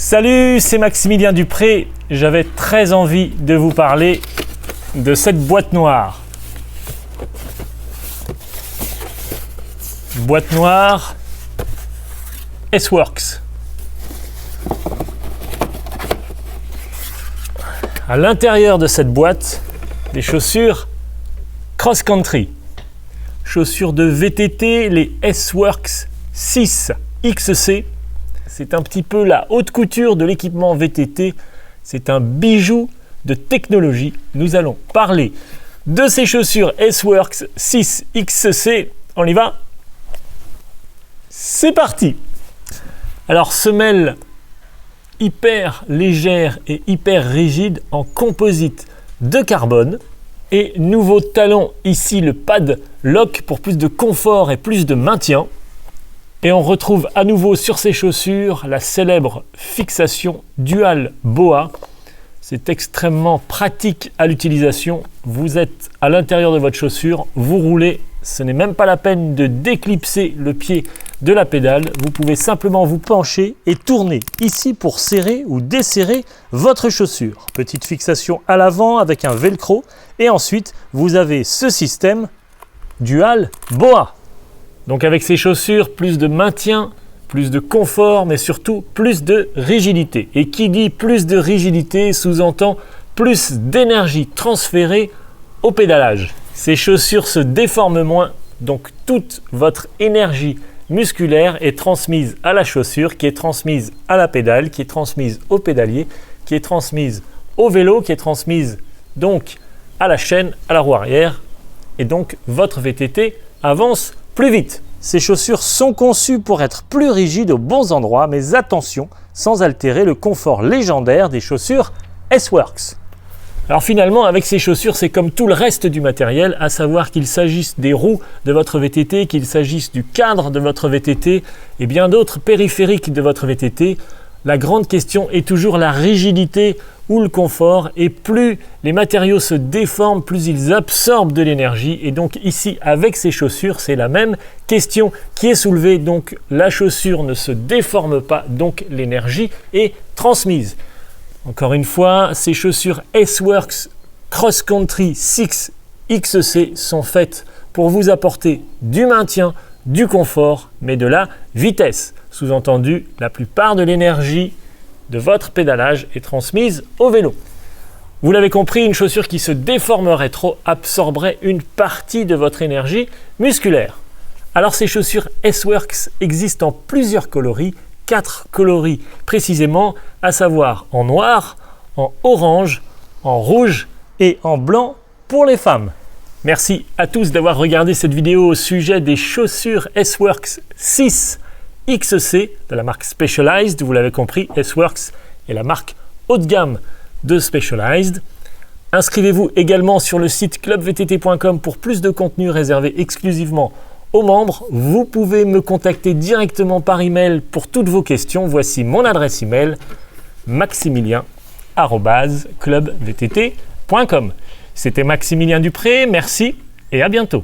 Salut, c'est Maximilien Dupré. J'avais très envie de vous parler de cette boîte noire. Boîte noire S-Works. À l'intérieur de cette boîte, des chaussures cross country. Chaussures de VTT, les S-Works 6 XC. C'est un petit peu la haute couture de l'équipement VTT. C'est un bijou de technologie. Nous allons parler de ces chaussures S-Works 6 XC. On y va? C'est parti! Alors, semelle hyper légère et hyper rigide en composite de carbone. Et nouveau talon, ici le pad lock pour plus de confort et plus de maintien. Et on retrouve à nouveau sur ces chaussures la célèbre fixation Dual Boa. C'est extrêmement pratique à l'utilisation. Vous êtes à l'intérieur de votre chaussure, vous roulez. Ce n'est même pas la peine de déclipser le pied de la pédale. Vous pouvez simplement vous pencher et tourner ici pour serrer ou desserrer votre chaussure. Petite fixation à l'avant avec un velcro. Et ensuite, vous avez ce système Dual Boa. Donc avec ces chaussures, plus de maintien, plus de confort, mais surtout plus de rigidité. Et qui dit plus de rigidité sous-entend plus d'énergie transférée au pédalage. Ces chaussures se déforment moins, donc toute votre énergie musculaire est transmise à la chaussure, qui est transmise à la pédale, qui est transmise au pédalier, qui est transmise au vélo, qui est transmise donc à la chaîne, à la roue arrière. Et donc votre VTT avance plus vite. Ces chaussures sont conçues pour être plus rigides aux bons endroits, mais attention, sans altérer le confort légendaire des chaussures S-Works. Alors finalement, avec ces chaussures, c'est comme tout le reste du matériel, à savoir qu'il s'agisse des roues de votre VTT, qu'il s'agisse du cadre de votre VTT et bien d'autres périphériques de votre VTT. La grande question est toujours la rigidité ou le confort, et plus les matériaux se déforment, plus ils absorbent de l'énergie. Et donc ici, avec ces chaussures, c'est la même question qui est soulevée. Donc la chaussure ne se déforme pas, donc l'énergie est transmise. Encore une fois, ces chaussures S-Works Cross Country 6 XC sont faites pour vous apporter du maintien, du confort, mais de la vitesse. Sous-entendu, la plupart de l'énergie de votre pédalage est transmise au vélo. Vous l'avez compris, une chaussure qui se déformerait trop absorberait une partie de votre énergie musculaire. Alors ces chaussures S-Works existent en plusieurs coloris, 4 coloris précisément, à savoir en noir, en orange, en rouge et en blanc pour les femmes. Merci à tous d'avoir regardé cette vidéo au sujet des chaussures S-Works 6 XC de la marque Specialized. Vous l'avez compris, S-Works est la marque haut de gamme de Specialized. Inscrivez-vous également sur le site clubvtt.com pour plus de contenu réservé exclusivement aux membres. Vous pouvez me contacter directement par email pour toutes vos questions. Voici mon adresse email maximilien@clubvtt.com. C'était Maximilien Dupré, merci et à bientôt.